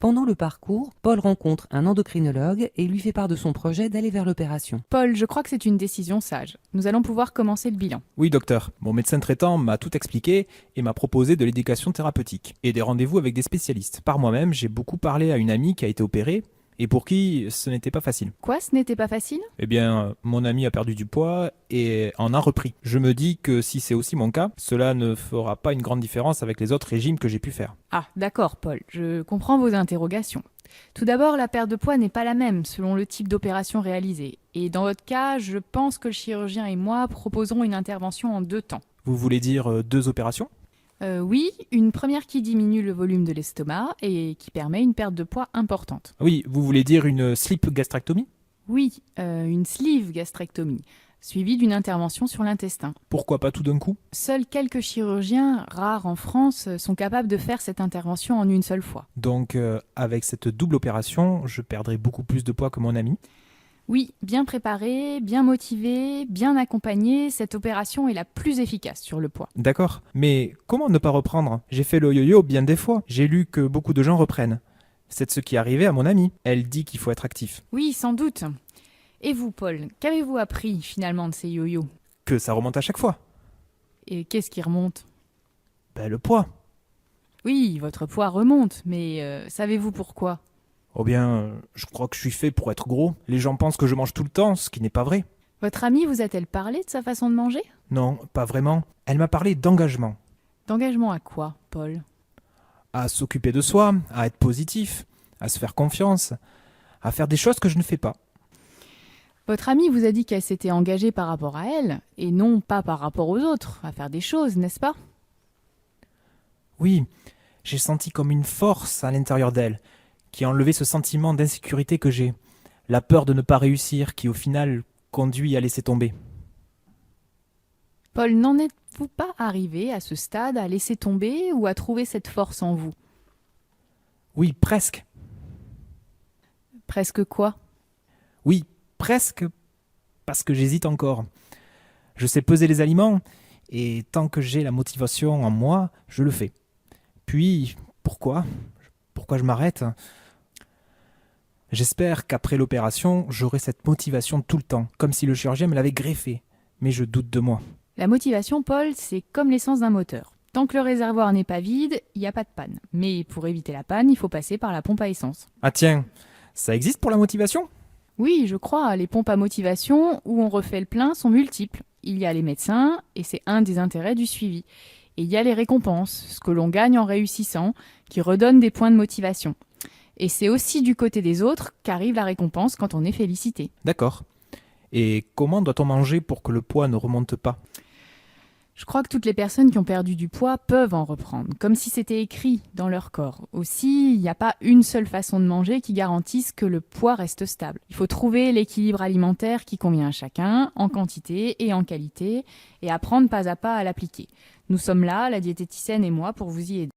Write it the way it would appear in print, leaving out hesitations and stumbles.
Pendant le parcours, Paul rencontre un endocrinologue et lui fait part de son projet d'aller vers l'opération. Paul, je crois que c'est une décision sage. Nous allons pouvoir commencer le bilan. Oui, docteur. Mon médecin traitant m'a tout expliqué et m'a proposé de l'éducation thérapeutique et des rendez-vous avec des spécialistes. Par moi-même, j'ai beaucoup parlé à une amie qui a été opérée et pour qui ce n'était pas facile. Quoi, ce n'était pas facile? Eh bien, mon ami a perdu du poids et en a repris. Je me dis que si c'est aussi mon cas, cela ne fera pas une grande différence avec les autres régimes que j'ai pu faire. Ah, d'accord, Paul, je comprends vos interrogations. Tout d'abord, la perte de poids n'est pas la même selon le type d'opération réalisée. Et dans votre cas, je pense que le chirurgien et moi proposerons une intervention en 2 temps. Vous voulez dire 2 opérations ? Oui, une première qui diminue le volume de l'estomac et qui permet une perte de poids importante. Oui, vous voulez dire une slip gastrectomie ? Oui, une sleeve gastrectomie, suivie d'une intervention sur l'intestin. Pourquoi pas tout d'un coup ? Seuls quelques chirurgiens, rares en France, sont capables de faire cette intervention en une seule fois. Donc, avec cette double opération, je perdrai beaucoup plus de poids que mon ami ? Oui, bien préparé, bien motivé, bien accompagné, cette opération est la plus efficace sur le poids. D'accord, mais comment ne pas reprendre ? J'ai fait le yo-yo bien des fois. J'ai lu que beaucoup de gens reprennent. C'est ce qui est arrivé à mon amie. Elle dit qu'il faut être actif. Oui, sans doute. Et vous, Paul, qu'avez-vous appris finalement de ces yo-yo? Que ça remonte à chaque fois. Et qu'est-ce qui remonte? Le poids. Oui, votre poids remonte, mais savez-vous pourquoi? Oh bien, je crois que je suis fait pour être gros. Les gens pensent que je mange tout le temps, ce qui n'est pas vrai. Votre amie vous a-t-elle parlé de sa façon de manger? Non, pas vraiment. Elle m'a parlé d'engagement. D'engagement à quoi, Paul? À s'occuper de soi, à être positif, à se faire confiance, à faire des choses que je ne fais pas. Votre amie vous a dit qu'elle s'était engagée par rapport à elle, et non pas par rapport aux autres, à faire des choses, n'est-ce pas? Oui, j'ai senti comme une force à l'intérieur d'elle, qui a enlevé ce sentiment d'insécurité que j'ai, la peur de ne pas réussir qui au final conduit à laisser tomber. Paul, n'en êtes-vous pas arrivé à ce stade à laisser tomber ou à trouver cette force en vous? Oui, presque. Presque quoi? Oui, presque, parce que j'hésite encore. Je sais peser les aliments, et tant que j'ai la motivation en moi, je le fais. Puis, pourquoi je m'arrête ? J'espère qu'après l'opération, j'aurai cette motivation tout le temps, comme si le chirurgien me l'avait greffé. Mais je doute de moi. La motivation, Paul, c'est comme l'essence d'un moteur. Tant que le réservoir n'est pas vide, il n'y a pas de panne. Mais pour éviter la panne, il faut passer par la pompe à essence. Ah tiens, ça existe pour la motivation ? Oui, je crois, les pompes à motivation où on refait le plein sont multiples. Il y a les médecins, et c'est un des intérêts du suivi. Et il y a les récompenses, ce que l'on gagne en réussissant, qui redonne des points de motivation. Et c'est aussi du côté des autres qu'arrive la récompense quand on est félicité. D'accord. Et comment doit-on manger pour que le poids ne remonte pas ? Je crois que toutes les personnes qui ont perdu du poids peuvent en reprendre, comme si c'était écrit dans leur corps. Aussi, il n'y a pas une seule façon de manger qui garantisse que le poids reste stable. Il faut trouver l'équilibre alimentaire qui convient à chacun, en quantité et en qualité, et apprendre pas à pas à l'appliquer. Nous sommes là, la diététicienne et moi, pour vous y aider.